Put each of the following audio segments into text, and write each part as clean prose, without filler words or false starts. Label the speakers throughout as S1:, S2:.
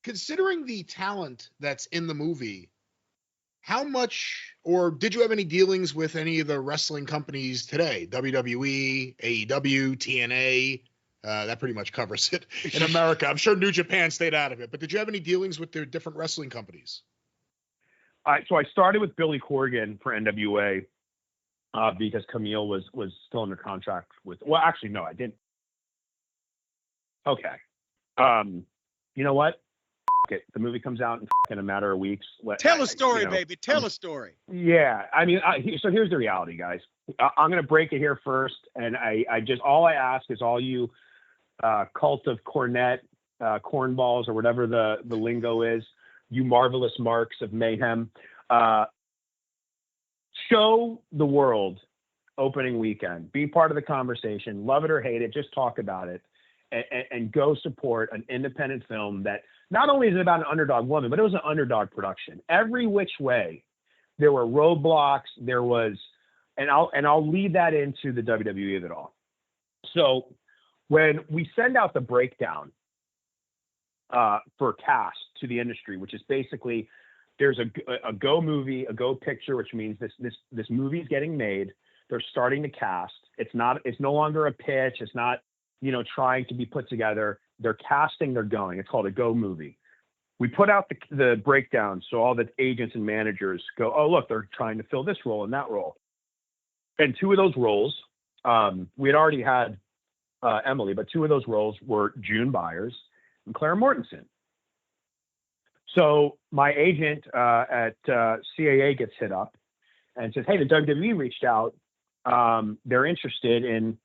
S1: Considering the talent that's in the movie, how much, or did you have any dealings with any of the wrestling companies today? WWE, AEW, TNA? That pretty much covers it in America. I'm sure New Japan stayed out of it, but did you have any dealings with the different wrestling companies?
S2: So I started with Billy Corgan for NWA because Camille was still under contract with. Well, actually, no, I didn't. Okay. You know what? It. The movie comes out in a matter of weeks.
S3: Tell a story, baby. Tell a story.
S2: Yeah. I mean, so here's the reality, guys. I'm going to break it here first. And I just, all I ask is all you cult of Cornette, cornballs, or whatever the lingo is, you marvelous marks of mayhem, show the world opening weekend. Be part of the conversation. Love it or hate it. Just talk about it. And go support an independent film that not only is it about an underdog woman, but it was an underdog production. Every which way, there were roadblocks. There was, and I'll lead that into the WWE of it all. So when we send out the breakdown for cast to the industry, which is basically there's a go movie, a go picture, which means this movie is getting made. They're starting to cast. It's no longer a pitch. It's not, trying to be put together. They're casting, they're going. It's called a go movie. We put out the breakdown so all the agents and managers go, oh, look, they're trying to fill this role and that role. And two of those roles, we had already had Emily, but two of those roles were June Byers and Claire Mortensen. So my agent at CAA gets hit up and says, hey, the WWE reached out. They're interested in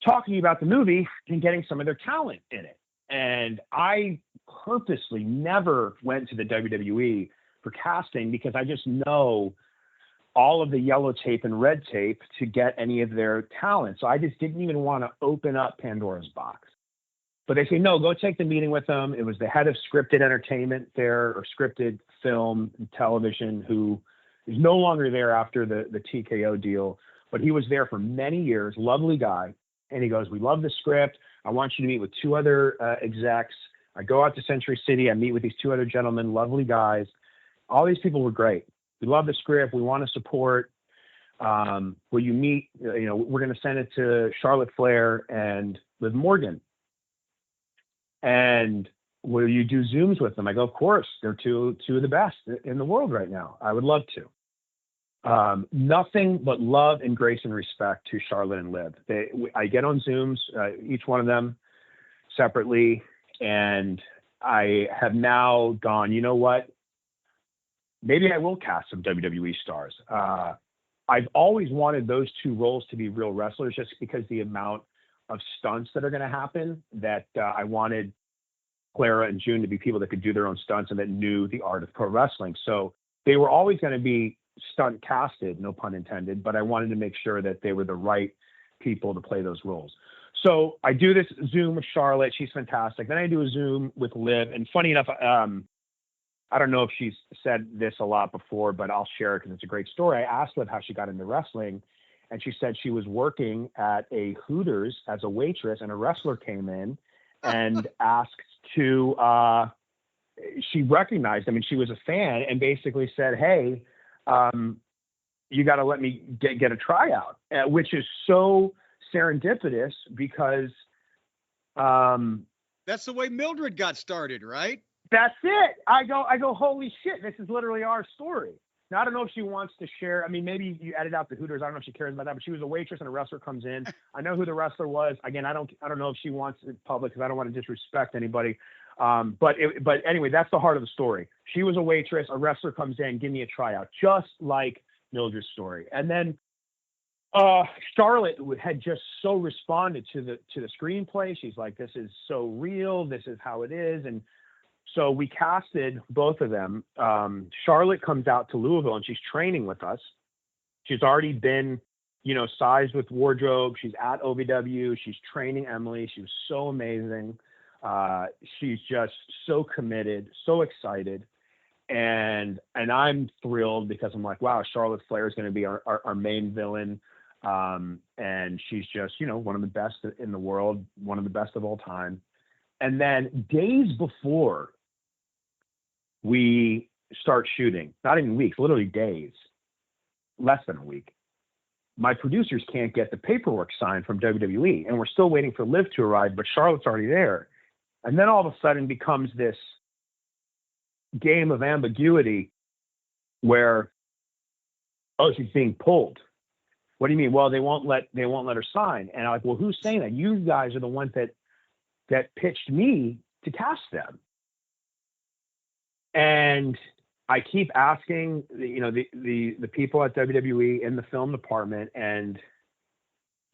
S2: talking about the movie and getting some of their talent in it. And I purposely never went to the WWE for casting because I just know all of the yellow tape and red tape to get any of their talent. So I just didn't even want to open up Pandora's box. But they say, no, go take the meeting with them. It was the head of scripted entertainment there, or scripted film and television, who is no longer there after the TKO deal, but he was there for many years, lovely guy. And he goes, we love the script. I want you to meet with two other execs. I go out to Century City. I meet with these two other gentlemen, lovely guys. All these people were great. We love the script. We want to support. Will you meet? We're going to send it to Charlotte Flair and Liv Morgan. And will you do Zooms with them? I go, of course. They're two of the best in the world right now. I would love to. Nothing but love and grace and respect to Charlotte and Liv. I get on Zooms, each one of them separately, and I have now gone, you know what? Maybe I will cast some WWE stars. I've always wanted those two roles to be real wrestlers just because the amount of stunts that are going to happen, that I wanted Clara and June to be people that could do their own stunts and that knew the art of pro wrestling. So they were always going to be stunt casted, no pun intended, but I wanted to make sure that they were the right people to play those roles. So I do this Zoom with Charlotte. She's fantastic. Then I do a Zoom with Liv. And funny enough, I don't know if she's said this a lot before, but I'll share it because it's a great story. I asked Liv how she got into wrestling, and she said she was working at a Hooters as a waitress, and a wrestler came in and asked to, she recognized him, and she was a fan, and basically said, hey, you got to let me get a tryout, which is so serendipitous because
S3: that's the way Mildred got started, right?
S2: That's it. I go, holy shit, this is literally our story. Now, I don't know if she wants to share. I mean, maybe you edit out the Hooters. I don't know if she cares about that, but she was a waitress and a wrestler comes in. I know who the wrestler was. Again, I don't know if she wants it public because I don't want to disrespect anybody. But anyway, that's the heart of the story. She was a waitress. A wrestler comes in, give me a tryout, just like Mildred's story. And then Charlotte had just so responded to the screenplay. She's like, this is so real. This is how it is. And so we casted both of them. Charlotte comes out to Louisville and she's training with us. She's already been, sized with wardrobe. She's at OVW. She's training Emily. She was so amazing. She's just so committed, so excited. And I'm thrilled because I'm like, wow, Charlotte Flair is going to be our main villain. And she's just, one of the best in the world, one of the best of all time. And then days before we start shooting, not even weeks, literally days, less than a week. My producers can't get the paperwork signed from WWE, and we're still waiting for Liv to arrive, but Charlotte's already there. And then all of a sudden becomes this game of ambiguity where, oh, she's being pulled. What do you mean? Well, they won't let her sign. And I'm like, well, who's saying that? You guys are the ones that pitched me to cast them. And I keep asking, the people at WWE in the film department, and,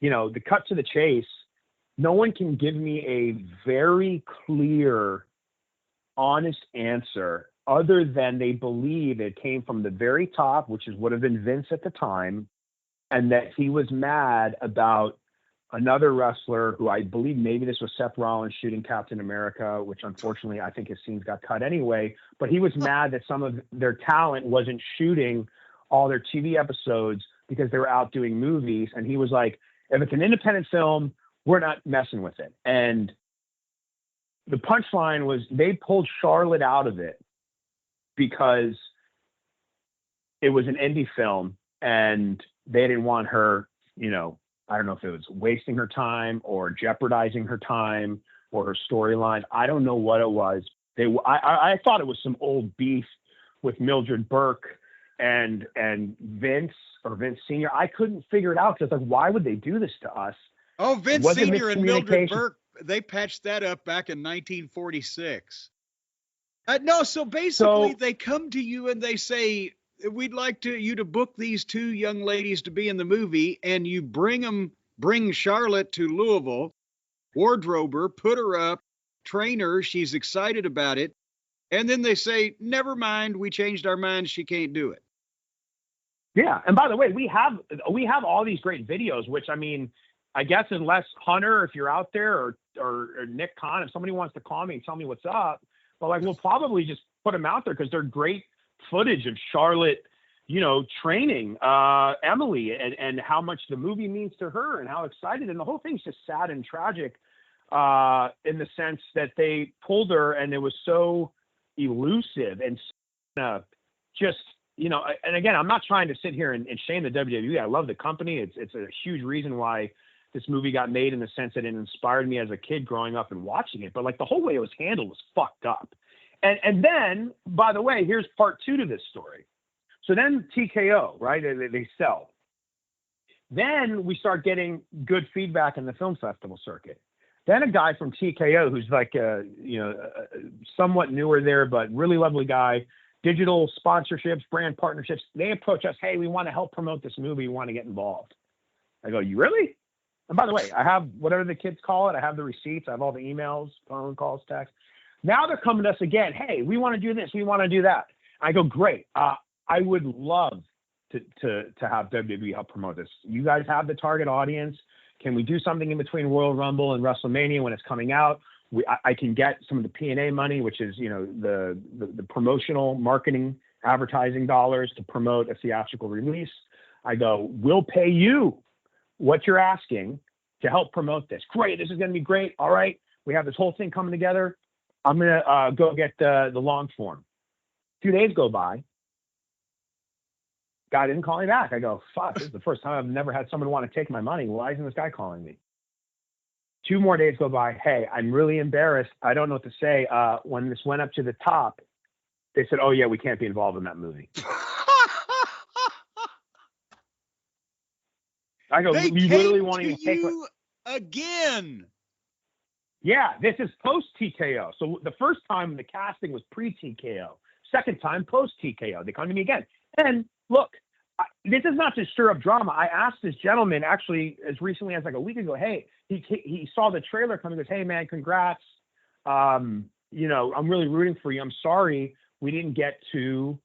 S2: the cut to the chase, no one can give me a very clear, honest answer other than they believe it came from the very top, which would have been Vince at the time, and that he was mad about another wrestler who I believe maybe this was Seth Rollins shooting Captain America, which unfortunately I think his scenes got cut anyway, but he was mad that some of their talent wasn't shooting all their TV episodes because they were out doing movies. And he was like, if it's an independent film, we're not messing with it. And the punchline was they pulled Charlotte out of it because it was an indie film and they didn't want her, I don't know if it was wasting her time or jeopardizing her time or her storyline. I don't know what it was. I thought it was some old beef with Mildred Burke and Vince or Vince Sr. I couldn't figure it out because like, why would they do this to us?
S3: Oh, Vince Sr. and Mildred Burke, they patched that up back in 1946. No, so basically they come to you and they say, we'd like you to book these two young ladies to be in the movie, and you bring Charlotte to Louisville, wardrobe her, put her up, train her, she's excited about it, and then they say, never mind, we changed our minds, she can't do it.
S2: Yeah, and by the way, we have all these great videos, which I mean, I guess unless Hunter, if you're out there, or Nick Khan, if somebody wants to call me and tell me what's up, but like we'll probably just put them out there because they're great footage of Charlotte, training Emily and how much the movie means to her and how excited. And the whole thing's just sad and tragic in the sense that they pulled her and it was so elusive and just, and again, I'm not trying to sit here and shame the WWE. I love the company. It's a huge reason why this movie got made in the sense that it inspired me as a kid growing up and watching it. But like the whole way it was handled was fucked up. And then, by the way, here's part 2 to this story. So then TKO, right? They sell. Then we start getting good feedback in the film festival circuit. Then a guy from TKO, who's like, somewhat newer there, but really lovely guy, digital sponsorships, brand partnerships. They approach us, hey, we want to help promote this movie. We want to get involved. I go, you really? And by the way, I have whatever the kids call it. I have the receipts. I have all the emails, phone calls, texts. Now they're coming to us again. Hey, we want to do this. We want to do that. I go, great. I would love to have WWE help promote this. You guys have the target audience. Can we do something in between Royal Rumble and WrestleMania when it's coming out? I can get some of the P&A money, which is, the promotional marketing advertising dollars to promote a theatrical release. I go, we'll pay you what you're asking to help promote this. Great. This is going to be great. All right. We have this whole thing coming together. I'm going to go get the long form. 2 days go by. Guy didn't call me back. I go, fuck, this is the first time I've never had someone want to take my money. Why isn't this guy calling me? 2 more days go by. Hey, I'm really embarrassed. I don't know what to say. When this went up to the top, they said, oh, yeah, we can't be involved in that movie. I go,
S3: they
S2: we literally want to take
S3: you again.
S2: Yeah, this is post TKO. So the first time the casting was pre TKO. Second time post TKO. They come to me again. And look, this is not to stir up drama. I asked this gentleman actually as recently as like a week ago. Hey, he saw the trailer coming. He goes, hey man, congrats. I'm really rooting for you. I'm sorry we didn't get to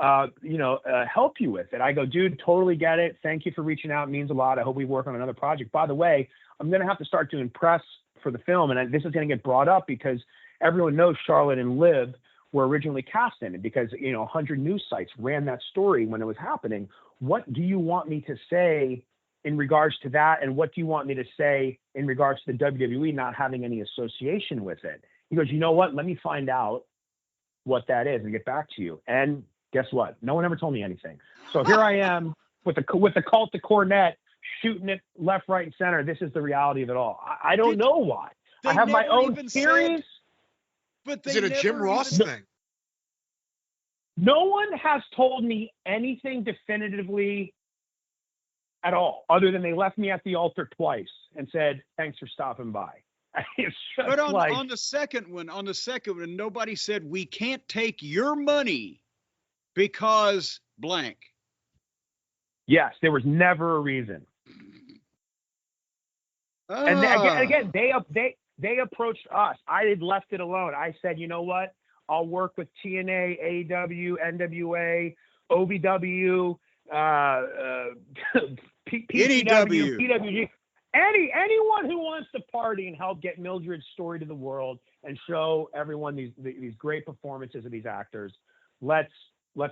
S2: help you with it. I go, dude, totally get it. Thank you for reaching out. It means a lot. I hope we work on another project. By the way, I'm going to have to start doing press for the film. And this is going to get brought up because everyone knows Charlotte and Liv were originally cast in it because, 100 news sites ran that story when it was happening. What do you want me to say in regards to that? And what do you want me to say in regards to the WWE not having any association with it? He goes, you know what? Let me find out. what that is and get back to you. And guess what? No one ever told me anything. So here I am with the cult of Cornette, shooting it left, right, and center. This is the reality of it all. I don't know why. I have my own theories.
S3: But
S1: is it a Jim Ross thing?
S2: No one has told me anything definitively at all, other than they left me at the altar twice and said, "Thanks for stopping by." It's just
S3: but on the second one, nobody said we can't take your money because blank.
S2: Yes, there was never a reason. And again, they approached us. I had left it alone. I said, you know what? I'll work with TNA, AEW, NWA, OVW, PPW, PWG. Anyone who wants to party and help get Mildred's story to the world and show everyone these great performances of these actors, let's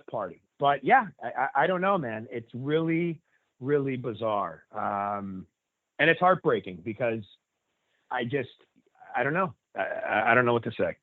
S2: party. But yeah, I don't know, man. It's really, really bizarre. And it's heartbreaking because I don't know. I don't know what to say.